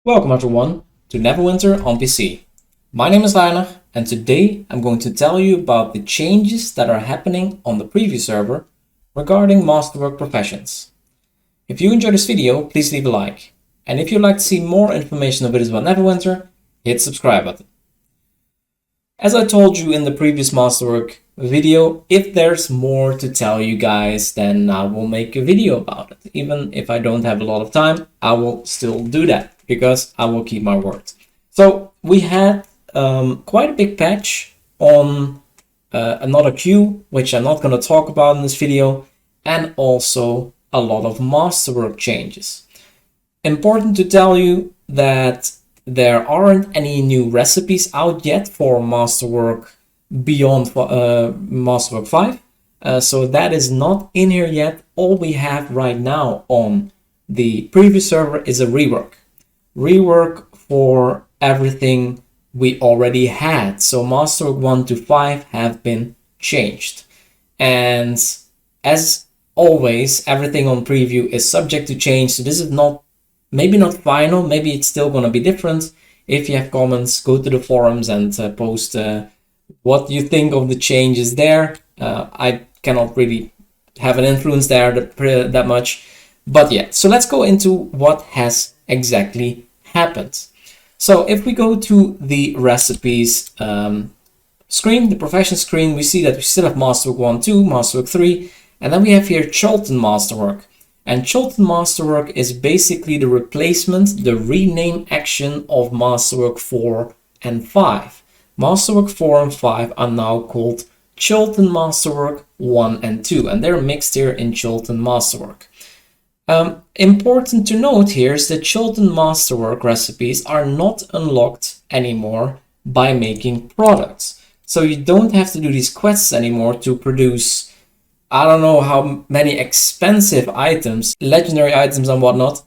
Welcome everyone to Neverwinter on PC. My name is Liner, and today I'm going to tell you about the changes that are happening on the preview server regarding Masterwork professions. If you enjoyed this video, please leave a like, and if you'd like to see more information on videos about Neverwinter, hit subscribe button. As I told you in the previous Masterwork video, if there's more to tell you guys, then I will make a video about it. Even if I don't have a lot of time, I will still do that, because I will keep my word. So we had quite a big patch on another queue, which I'm not going to talk about in this video, and also a lot of Masterwork changes. Important to tell you that there aren't any new recipes out yet for Masterwork beyond Masterwork 5. So that is not in here yet. All we have right now on the previous server is a rework. Rework for everything we already had. So Masterwork 1 to 5 have been changed. And as always, everything on preview is subject to change. So this is maybe not final, maybe it's still going to be different. If you have comments, go to the forums and post what you think of the changes there. I cannot really have an influence there that much. But yeah, so let's go into what has exactly happened. So if we go to the recipes screen, the profession screen, we see that we still have Masterwork 1, 2, Masterwork 3, and then we have here Chilton Masterwork. And Chilton Masterwork is basically the replacement, the rename action of Masterwork 4 and 5. Masterwork 4 and 5 are now called Chilton Masterwork 1 and 2, and they're mixed here in Chilton Masterwork. Important to note here is that Chilton Masterwork recipes are not unlocked anymore by making products. So you don't have to do these quests anymore to produce, I don't know how many expensive items, legendary items and whatnot.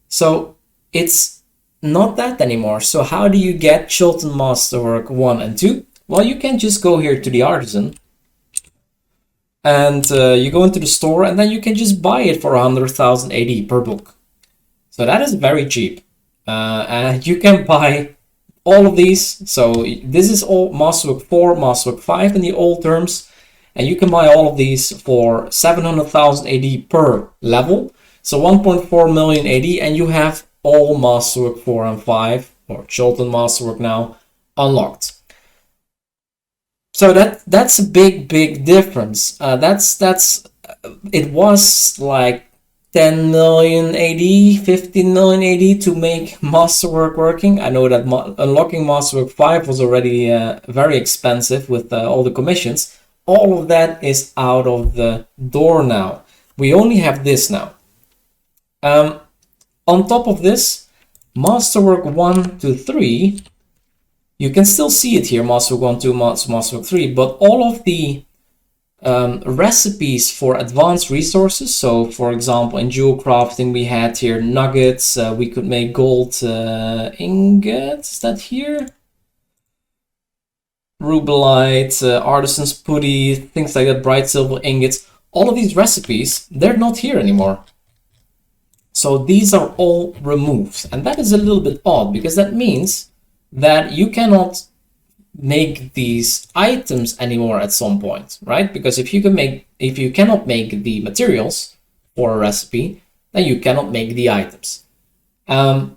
So it's not that anymore. So how do you get Chilton Masterwork 1 and 2? Well, you can just go here to the artisan and you go into the store, and then you can just buy it for 100,000 AD per book. So that is very cheap. And you can buy all of these. So this is all Masterwork 4, Masterwork 5 in the old terms. And you can buy all of these for 700,000 AD per level. So 1.4 million AD, and you have all Masterwork 4 and 5, or Chilton Masterwork now, unlocked. So that's a big difference. It was like 10 million AD, 15 million AD to make Masterwork working. I know that unlocking Masterwork 5 was already very expensive with all the commissions. All of that is out of the door now. We only have this now. On top of this, Masterwork 1 to 3, you can still see it here, Masterwork 1, 2, Masterwork 3, but all of the recipes for advanced resources, so for example in jewel crafting we had here nuggets, we could make gold ingots, is that here? Rubelite, artisan's putty, things like that, bright silver ingots, all of these recipes, they're not here anymore. So these are all removed, and that is a little bit odd, because that means that you cannot make these items anymore at some point, right? Because if you cannot make the materials for a recipe, then you cannot make the items. On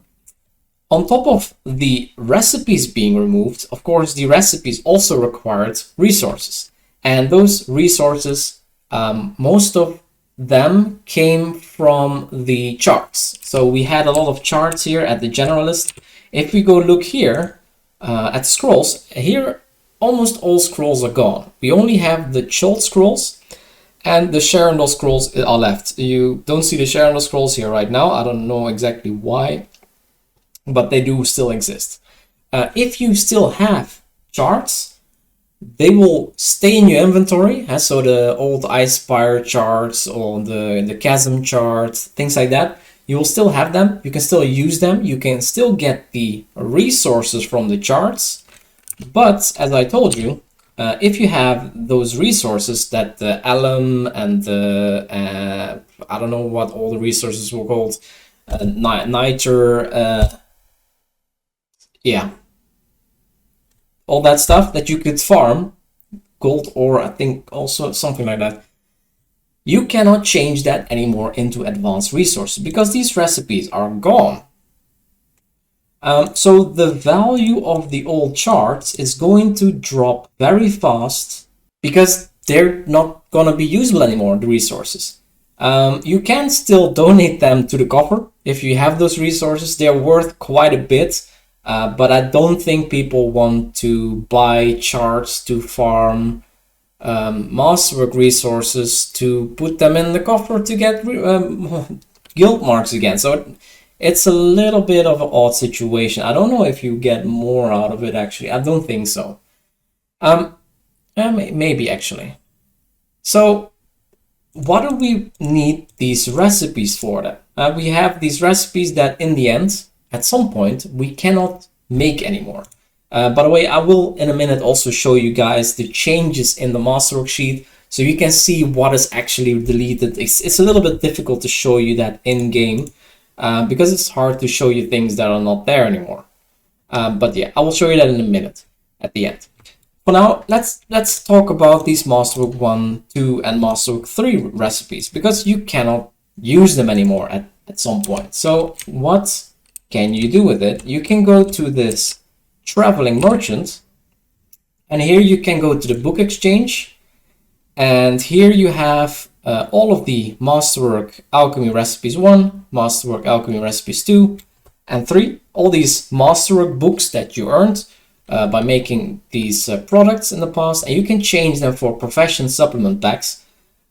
top of the recipes being removed, of course, the recipes also required resources. And those resources, most of them came from the charts. So we had a lot of charts here at the generalist. If we go look here at scrolls, here almost all scrolls are gone. We only have the Chult scrolls and the Sharandol scrolls are left. You don't see the Sharandol scrolls here right now. I don't know exactly why, but they do still exist. If you still have charts, they will stay in your inventory. So the old Ice Spire charts or the Chasm charts, things like that, you will still have them. You can still use them. You can still get the resources from the charts. But as I told you, if you have those resources that the alum and the I don't know what all the resources were called, niter, yeah, all that stuff that you could farm, gold ore, I think also something like that. You cannot change that anymore into advanced resources because these recipes are gone. So the value of the old charts is going to drop very fast because they're not going to be usable anymore, the resources. You can still donate them to the coffer if you have those resources. They're worth quite a bit, but I don't think people want to buy charts to farm Masterwork resources to put them in the coffer to get guild marks again. So it's a little bit of an odd situation. I don't know if you get more out of it, actually. I don't think so. Maybe, actually. So what do we need these recipes for then? We have these recipes that in the end, at some point, we cannot make anymore. By the way, I will in a minute also show you guys the changes in the Masterwork sheet so you can see what is actually deleted. It's a little bit difficult to show you that in-game because it's hard to show you things that are not there anymore. But yeah, I will show you that in a minute at the end. For now, let's talk about these Masterwork 1, 2, and Masterwork 3 recipes because you cannot use them anymore at some point. So what can you do with it? You can go to this traveling merchant, and here you can go to the book exchange, and here you have all of the Masterwork Alchemy Recipes 1, Masterwork Alchemy Recipes 2, and 3. All these Masterwork books that you earned by making these products in the past, and you can change them for profession supplement packs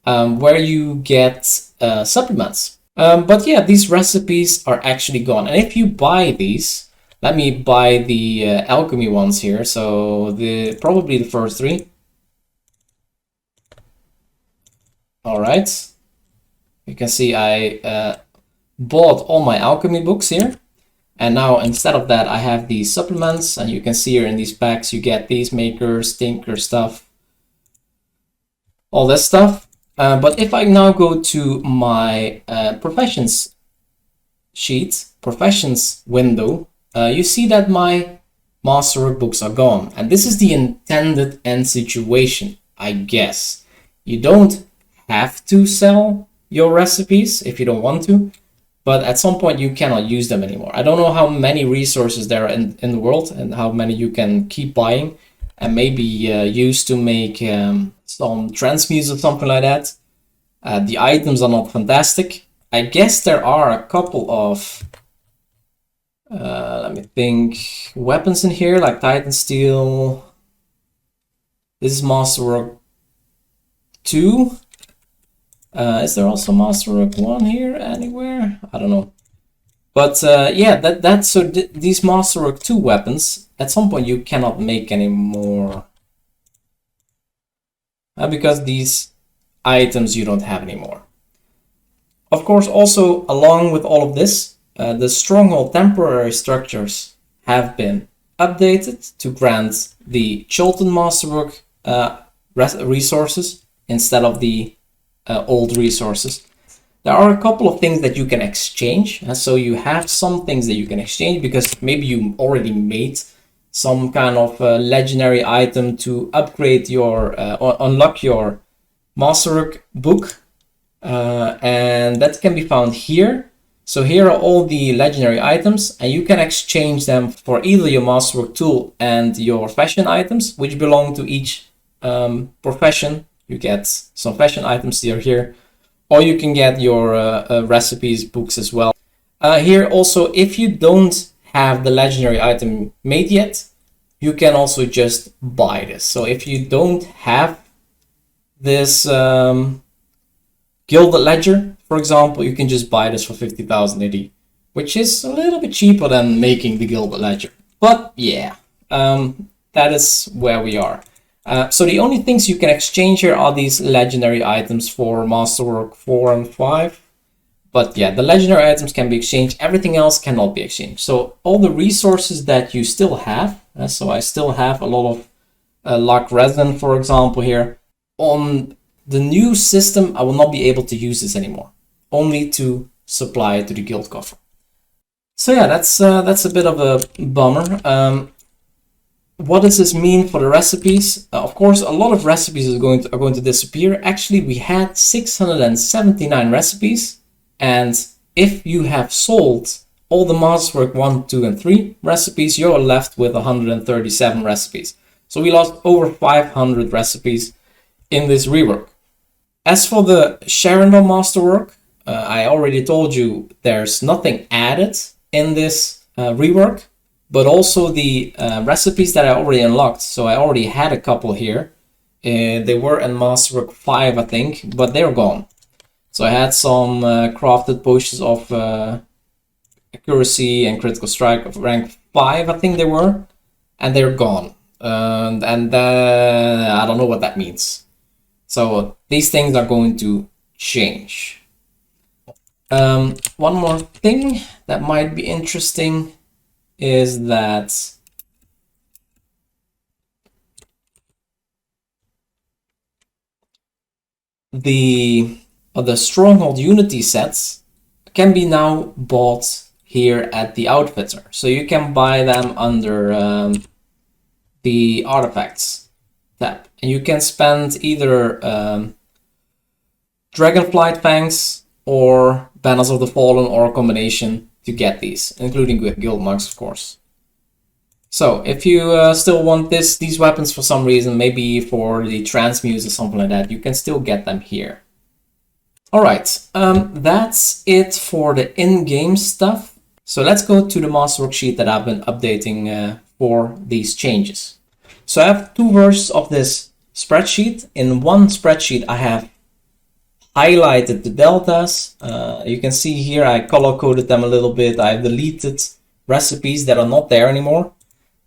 where you get supplements. But yeah, these recipes are actually gone, and if you buy these, let me buy the alchemy ones here. So probably the first 3. All right. You can see I bought all my alchemy books here. And now instead of that, I have these supplements. And you can see here in these packs, you get these makers, tinker stuff, all this stuff. But if I now go to my professions sheet, professions window, you see that my Masterwork books are gone. And this is the intended end situation, I guess. You don't have to sell your recipes if you don't want to, but at some point you cannot use them anymore. I don't know how many resources there are in the world and how many you can keep buying and maybe use to make some transmutes or something like that. The items are not fantastic. I guess there are a couple of let me think, weapons in here like Titan Steel. This is Masterwork 2. Is there also Masterwork 1 here anywhere? I don't know. But yeah, that's so these Masterwork 2 weapons, at some point you cannot make anymore. Because these items you don't have anymore. Of course, also along with all of this, the stronghold temporary structures have been updated to grant the Chilton Masterwork resources instead of the old resources. There are a couple of things that you can exchange, and so you have some things that you can exchange because maybe you already made some kind of legendary item to upgrade your or unlock your Masterwork book, and that can be found here. So here are all the legendary items, and you can exchange them for either your Masterwork tool and your fashion items, which belong to each profession. You get some fashion items here, or you can get your recipes books as well. Here also, if you don't have the legendary item made yet, you can also just buy this. So if you don't have this Gilded Ledger, for example, you can just buy this for 50,000 AD, which is a little bit cheaper than making the Gilded Ledger. But yeah, that is where we are. So the only things you can exchange here are these legendary items for Masterwork 4 and 5. But yeah, the legendary items can be exchanged. Everything else cannot be exchanged. So all the resources that you still have, so I still have a lot of luck resin, for example, here. On the new system, I will not be able to use this anymore. Only to supply it to the guild coffer. So yeah, that's a bit of a bummer. What does this mean for the recipes? Of course, a lot of recipes are going to disappear. Actually, we had 679 recipes, and if you have sold all the Masterwork 1, 2, and 3 recipes, you're left with 137 recipes. So we lost over 500 recipes in this rework. As for the Ciaran Masterwork, I already told you there's nothing added in this rework, but also the recipes that I already unlocked. So I already had a couple here. They were in Masterwork 5, I think, but they're gone. So I had some crafted potions of accuracy and critical strike of rank 5, I think they were, and they're gone. And I don't know what that means. So these things are going to change. One more thing that might be interesting is that the Stronghold Unity sets can be now bought here at the Outfitter. So you can buy them under the Artifacts tab. And you can spend either Dragonflight Fangs or Banners of the Fallen or a combination to get these, including with guild marks, of course. So if you still want these weapons for some reason, maybe for the transmutes or something like that, you can still get them here. Alright, that's it for the in-game stuff. So let's go to the Masterwork sheet that I've been updating for these changes. So I have two versions of this spreadsheet. In one spreadsheet I have highlighted the deltas. You can see here I color coded them a little bit. I've deleted recipes that are not there anymore.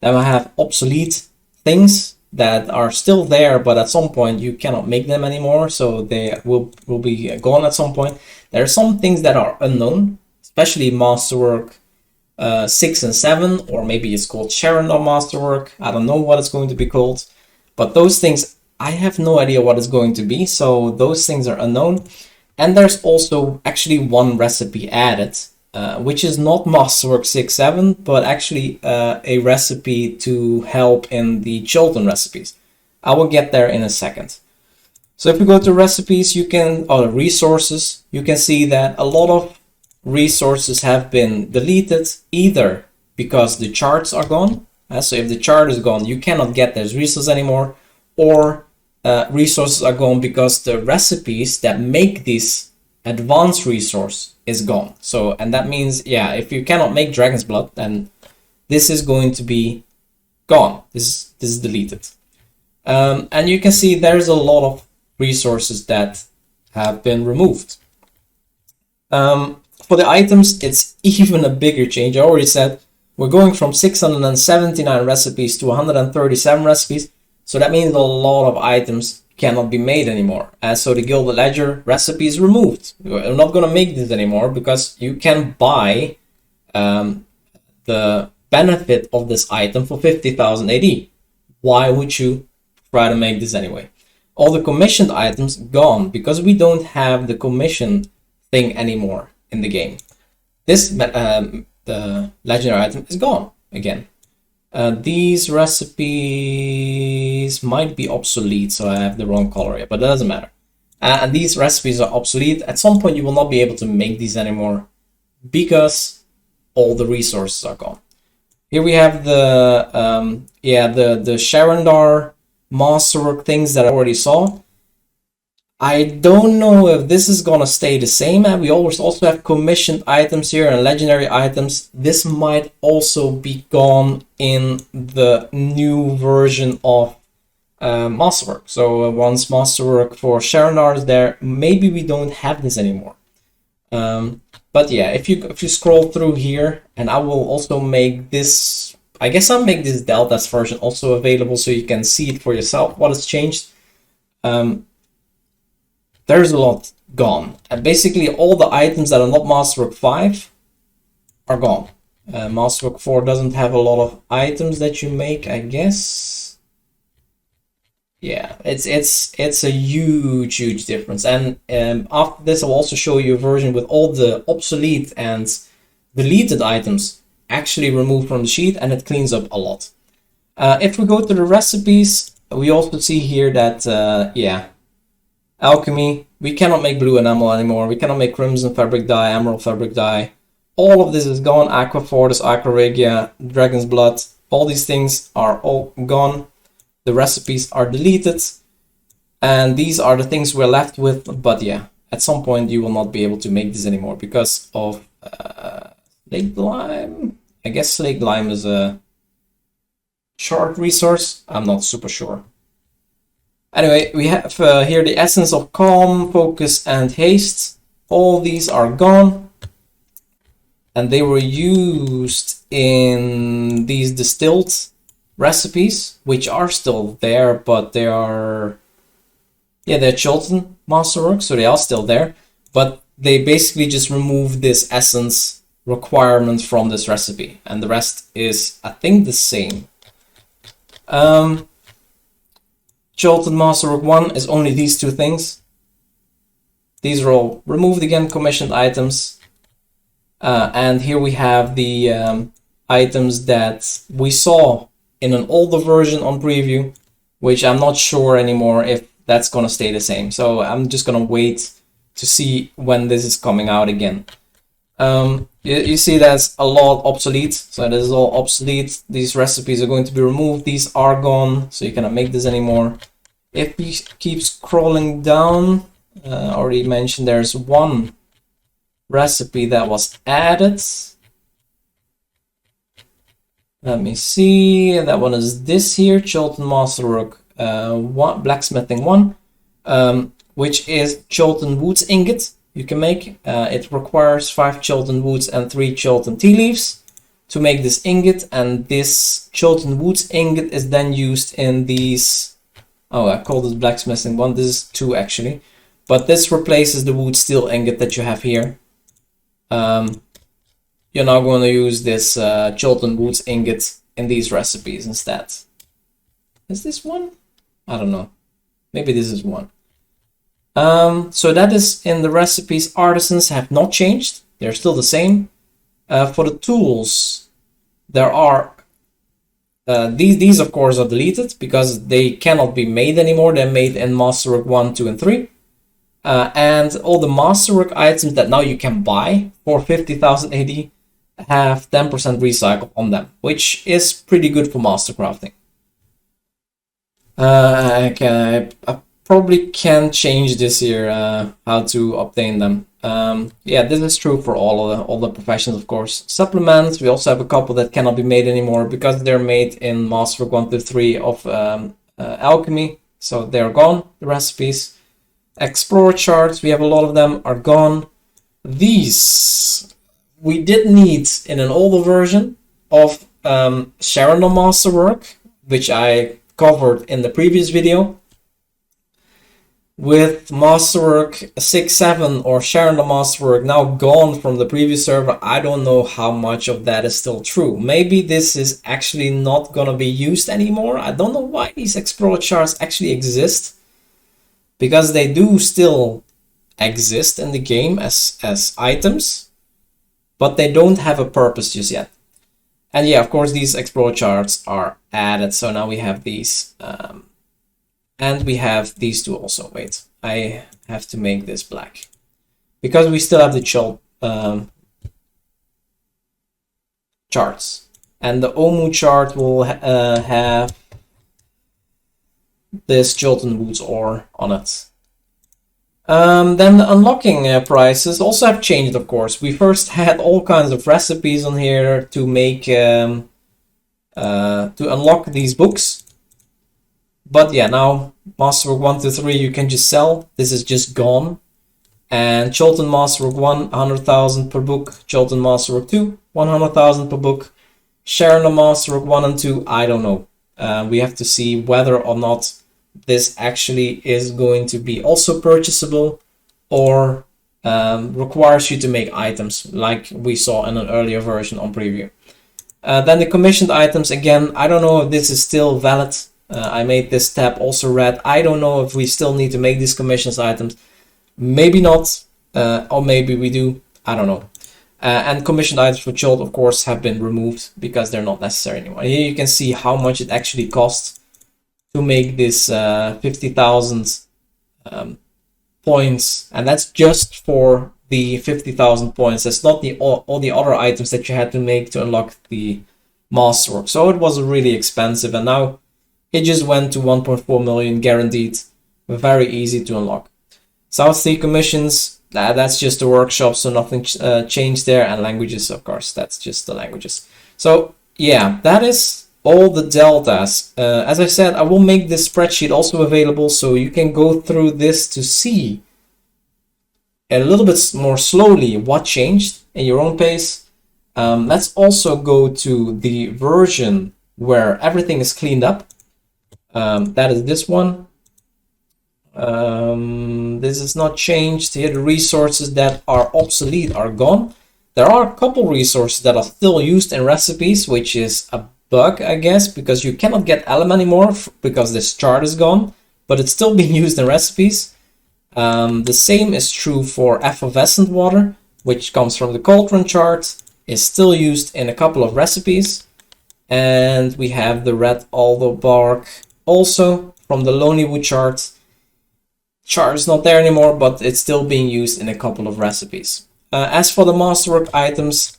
Then I have obsolete things that are still there, but at some point you cannot make them anymore, so they will be gone at some point. There are some things that are unknown, especially Masterwork 6 and 7, or maybe it's called Ciaran Masterwork. I don't know what it's going to be called, but those things I have no idea what it's going to be, so those things are unknown. And there's also actually one recipe added, which is not Masterwork 6, 7, but actually a recipe to help in the children recipes. I will get there in a second. So if you go to recipes, you can, or resources, you can see that a lot of resources have been deleted, either because the charts are gone. So if the chart is gone, you cannot get those resources anymore, or resources are gone because the recipes that make this advanced resource is gone. So, and that means, yeah, if you cannot make Dragon's Blood, then this is going to be gone. This is deleted. And you can see there's a lot of resources that have been removed. For the items, it's even a bigger change. I already said we're going from 679 recipes to 137 recipes. So that means a lot of items cannot be made anymore. So the Gilded Ledger recipe is removed. We're not going to make this anymore because you can buy the benefit of this item for 50,000 AD. Why would you try to make this anyway? All the commissioned items gone because we don't have the commission thing anymore in the game. This the legendary item is gone again. These recipes might be obsolete, so I have the wrong color here, but that doesn't matter. And these recipes are obsolete. At some point you will not be able to make these anymore because all the resources are gone. Here we have the the Ciaran Masterwork things that I already saw. I don't know if this is gonna stay the same, and we always also have commissioned items here and legendary items. This might also be gone in the new version of Masterwork. So once Masterwork for Ciaran is there, maybe we don't have this anymore. But yeah, if you scroll through here, and I will also make this, I guess I'll make this Deltas version also available so you can see it for yourself what has changed. There's a lot gone, and basically all the items that are not Masterwork 5 are gone. Masterwork 4 doesn't have a lot of items that you make, I guess. Yeah, it's a huge difference. And after this, I'll also show you a version with all the obsolete and deleted items actually removed from the sheet, and it cleans up a lot. If we go to the recipes, we also see here that, yeah, alchemy, we cannot make blue enamel anymore, we cannot make crimson fabric dye, emerald fabric dye. All of this is gone. Aqua Fortis, Aqua Regia, Dragon's Blood, all these things are all gone. The recipes are deleted. And these are the things we're left with. But yeah, at some point you will not be able to make this anymore because of Slaked Lime. I guess Slaked Lime is a short resource. I'm not super sure. Anyway, we have here the essence of calm, focus, and haste. All these are gone. And they were used in these distilled recipes, which are still there, but they are, yeah, they're Chilton Masterwork, so they are still there. But they basically just remove this essence requirement from this recipe. And the rest is, I think, the same. Chilton Masterwork 1 is only these two things. These are all removed again, commissioned items. And here we have the items that we saw in an older version on preview, which I'm not sure anymore if that's going to stay the same. So I'm just going to wait to see when this is coming out again. You see that's a lot obsolete, so this is all obsolete. These recipes are going to be removed. These are gone, so you cannot make this anymore. If we keep scrolling down, already mentioned there's one recipe that was added. Let me see, that one is this here, Chilton Masterwork 1, Blacksmithing 1, which is Chilton Woods ingot. You can make it requires 5 Chilton Woods and 3 Chilton tea leaves to make this ingot, and this Chilton Woods ingot is then used in these. Oh, I called it blacksmithing 1. This is 2 actually, but this replaces the wood steel ingot that you have here. You're now going to use this Chilton Woods ingot in these recipes instead. Is this 1? I don't know. Maybe this is 1. So that is in the recipes. Artisans have not changed. They're still the same. For the tools, there are these of course are deleted because they cannot be made anymore. They're made in Masterwork 1, 2, and 3. And all the Masterwork items that now you can buy for 50,000 AD have 10% recycle on them, which is pretty good for mastercrafting. I probably can change this here, how to obtain them. Yeah, this is true for all the professions, of course. Supplements, we also have a couple that cannot be made anymore because they're made in Masterwork 1 to 3 of alchemy, so they're gone, the recipes. Explorer charts, we have a lot of them, are gone. These we did need in an older version of Ciaran Masterwork, which I covered in the previous video. With Masterwork 6.7 or Ciaran Masterwork now gone from the previous server, I don't know how much of that is still true. Maybe this is actually not gonna be used anymore. I don't know why these Explorer charts actually exist, because they do still exist in the game as items, but they don't have a purpose just yet. And yeah, of course, these Explorer charts are added, so now we have these. And we have these two also. Wait, I have to make this black, because we still have the charts. And the Omu chart will have this Chilton Woods ore on it. Then the unlocking prices also have changed, of course. We first had all kinds of recipes on here to make to unlock these books. But yeah, now Masterwork 1 to 3 you can just sell. This is just gone. And Chilton Masterwork 1, 100,000 per book. Chilton Masterwork 2, 100,000 per book. Ciaran Masterwork 1 and 2, I don't know. We have to see whether or not this actually is going to be also purchasable or requires you to make items like we saw in an earlier version on preview. Then the commissioned items, again, I don't know if this is still valid. I made this tab also red. I don't know if we still need to make these commissioned items. Maybe not, or maybe we do. I don't know. And commissioned items for Chilled, of course, have been removed because they're not necessary anymore. Here you can see how much it actually costs to make this 50,000 points, and that's just for the 50,000 points. That's not all the other items that you had to make to unlock the Masterwork. So it was really expensive, and now it just went to 1.4 million guaranteed. Very easy to unlock. South Sea commissions, that's just the workshop, so nothing changed there. And languages, of course, that's just the languages. So yeah, that is all the deltas. As I said, I will make this spreadsheet also available, so you can go through this to see a little bit more slowly what changed in your own pace. Let's also go to the version where everything is cleaned up. That is this one. This is not changed. Here the resources that are obsolete are gone. There are a couple resources that are still used in recipes, which is a bug, I guess, because you cannot get alum anymore because this chart is gone, but it's still being used in recipes. The same is true for effervescent water, which comes from the cauldron chart, is still used in a couple of recipes. And we have the red alder bark also from the Lonelywood chart. Chart is not there anymore, but it's still being used in a couple of recipes. As for the Masterwork items,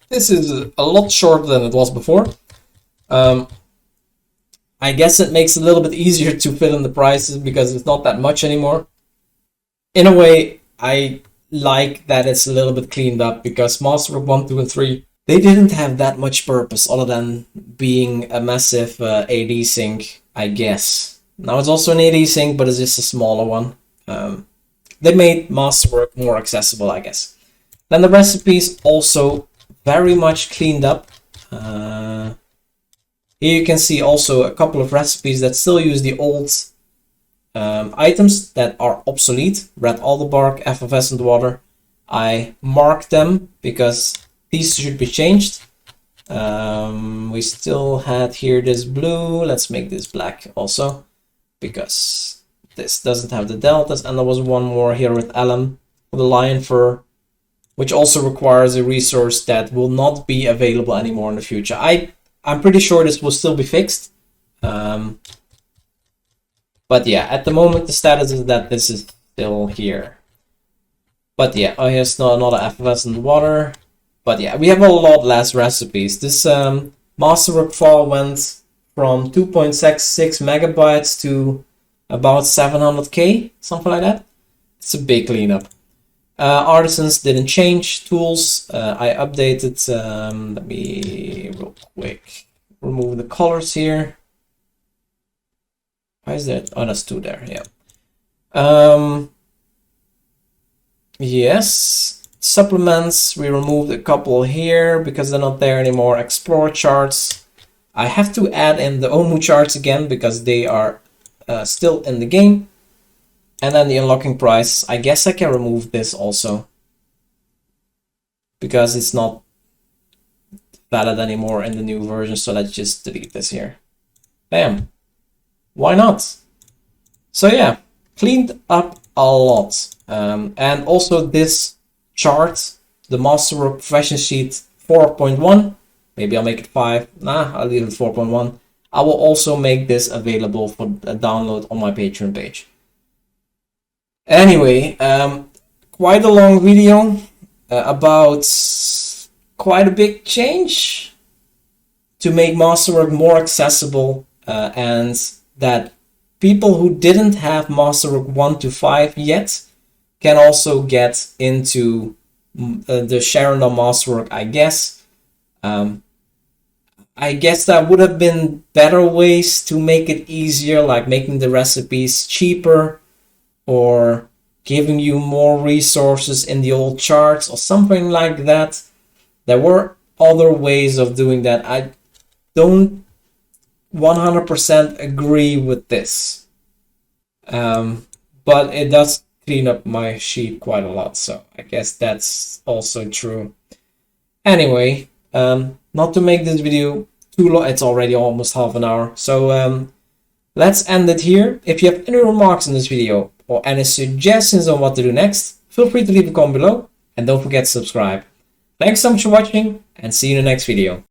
this is a lot shorter than it was before. I guess it makes it a little bit easier to fill in the prices because it's not that much anymore. In a way, I like that it's a little bit cleaned up because Masterwork 1, 2, and 3, they didn't have that much purpose other than being a massive AD sink, I guess. Now it's also an AD sync, but it's just a smaller one. They made Masterwork more accessible, I guess. Then the recipes also very much cleaned up. Here you can see also a couple of recipes that still use the old items that are obsolete. Red alderbark, effervescent water. I marked them because these should be changed. We still had here this blue. Let's make this black also, because this doesn't have the deltas. And there was one more here with alum for the lion fur, which also requires a resource that will not be available anymore in the future. I'm pretty sure this will still be fixed. But yeah, at the moment the status is that this is still here. But yeah, oh, here's another effervescent water. But yeah, we have a lot less recipes. This Masterwork file went from 2.66 megabytes to about 700k, something like that. It's a big cleanup. Artisans didn't change. Tools, I updated. Let me real quick remove the colors here. Why is that? Oh, that's 2 there. Yeah. Yes. Supplements, we removed a couple here because they're not there anymore. Explore charts. I have to add in the Omu charts again because they are still in the game. And then the unlocking price. I guess I can remove this also because it's not valid anymore in the new version. So let's just delete this here. Bam. Why not? So yeah, cleaned up a lot. And also this chart, the Masterwork Profession Sheet 4.1. Maybe I'll make it 5. Nah, I'll leave it 4.1. I will also make this available for a download on my Patreon page. Anyway, quite a long video about quite a big change to make Masterwork more accessible and that people who didn't have Masterwork 1 to 5 yet can also get into the Ciaran Masterwork, I guess. I guess that would have been better ways to make it easier, like making the recipes cheaper or giving you more resources in the old charts or something like that. There were other ways of doing that. I don't 100% agree with this. But it does clean up my sheet quite a lot, so I guess that's also true. Anyway, not to make this video too long, it's already almost half an hour, so let's end it here. If you have any remarks on this video or any suggestions on what to do next, feel free to leave a comment below, and don't forget to subscribe. Thanks so much for watching, and see you in the next video.